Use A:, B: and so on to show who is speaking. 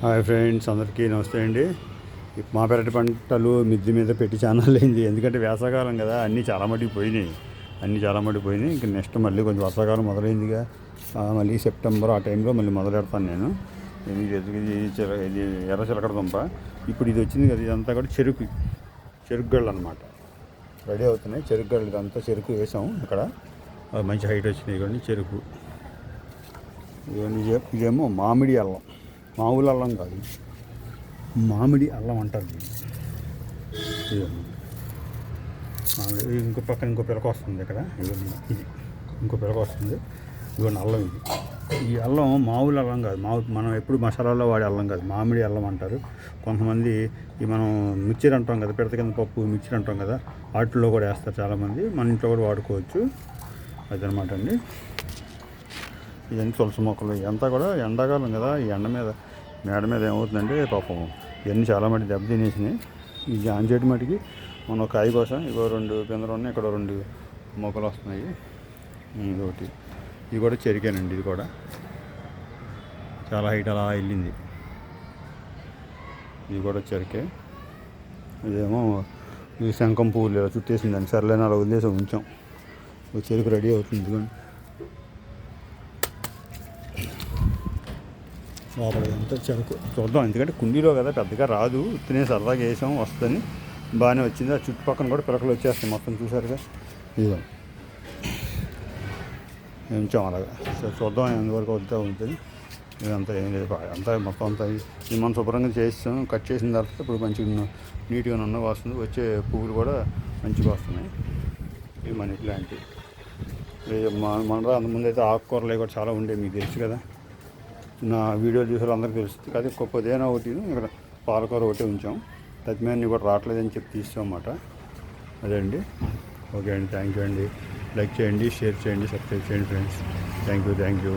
A: Hi friends, అందరికీ నమస్తే అండి. మా పెరటి పంటలు మిద్ది మీద పెట్టి ఛానల్ అయింది. ఎందుకంటే వేసవకాలం కదా, అన్నీ చాలా మటుకు పోయినాయి. ఇంక నెక్స్ట్ మళ్ళీ కొంచెం వర్షాకాలం మొదలైందిగా, మళ్ళీ సెప్టెంబర్ ఆ టైంలో మళ్ళీ మొదలు పెడతాను నేను. ఇది ఎర్ర చిలకడ దుంప. ఇప్పుడు ఇది వచ్చింది కదా, ఇదంతా కూడా చెరుకు గళ్ళు అనమాట. రెడీ అవుతున్నాయి చెరుకు గళ్ళు. ఇదంతా చెరుకు వేసాము ఇక్కడ. మంచి హైట్ వచ్చినాయి కానీ చెరుకు. ఇదేమో మామిడి అల్లం. మామూలు అల్లం కాదు, మామిడి అల్లం అంటారు దీన్ని. మామిడి. ఇంకో పక్కన ఇంకో పిలక వస్తుంది ఇక్కడ. ఇది ఇంకో పిలక వస్తుంది. ఇదిగోండి అల్లం. ఈ అల్లం మామూలు అల్లం కాదు. మనం ఎప్పుడు మసాలాలో వాడే అల్లం కాదు, మామిడి అల్లం అంటారు. కొంతమంది ఈ మనం మిక్చర్ అంటాం కదా, పిడత కింద పప్పు మిక్చర్ అంటాం కదా, వాటిల్లో కూడా వేస్తారు చాలామంది. మన ఇంట్లో కూడా వాడుకోవచ్చు. అదనమాట అండి. ఇవన్నీ తులసి మొక్కలు. ఇదంతా కూడా ఎండాకాలం కదా, ఈ మేడ మీద ఏమవుతుందంటే పాపం ఇవన్నీ చాలా మటుకు దెబ్బ తినేసినాయి. ఈ జాన్ చెట్టు మటుకి మనం కాయ కోసం ఇగో 2 పిందెలు ఉన్నాయి. ఇక్కడ 2 మొక్కలు వస్తున్నాయి. ఇదొకటి. ఇది కూడా చెరికానండి. ఇది కూడా చాలా హైట్ అలా వెళ్ళింది. ఇది కూడా చెరికే. ఇదేమో ఈ శంఖం పువ్వులు ఇలా చుట్టేసిందండి. సర్లేని అలా వదిలేసి ఉంచాం. చెరుకు రెడీ అవుతుంది. ఇదిగోండి లోపల ఎంత చెరుకు చూద్దాం. ఎందుకంటే కుండీలో కదా పెద్దగా రాదు, తినే సరదాగా వేసాం, వస్తుందని బాగానే వచ్చింది. ఆ చుట్టుపక్కల కూడా పిలకలు వచ్చేస్తాయి మొత్తం. చూసారుగా, ఇదిగో ఉంచాం అలాగా. చూద్దాం ఎంతవరకు అవుతా ఉంటుంది. ఇదంతా ఏం లేదు, అంతా మొత్తం అంతా ఇది మనం శుభ్రంగా చేస్తాం. కట్ చేసిన తర్వాత ఇప్పుడు మంచిగా నీట్గా నున్నగా వస్తుంది. వచ్చే పువ్వులు కూడా మంచిగా వస్తున్నాయి. ఇవి మనీ ప్లాంట్. మన ముందు అయితే ఆకుకూరలు కూడా చాలా ఉండేవి, మీకు తెలుసు కదా. నా వీడియో చూసారు అందరికీ తెలుస్తుంది. కానీ పుదీనా ఒకటి, ఇక్కడ పాలకూర ఒకటి ఉంచాం. తజ్మేన్ని కూడా రావట్లేదని చెప్పి తీస్తాం అన్నమాట. అదే అండి. ఓకే అండి, థ్యాంక్ యూ అండి. లైక్ చేయండి, షేర్ చేయండి, సబ్స్క్రైబ్ చేయండి ఫ్రెండ్స్. Thank you.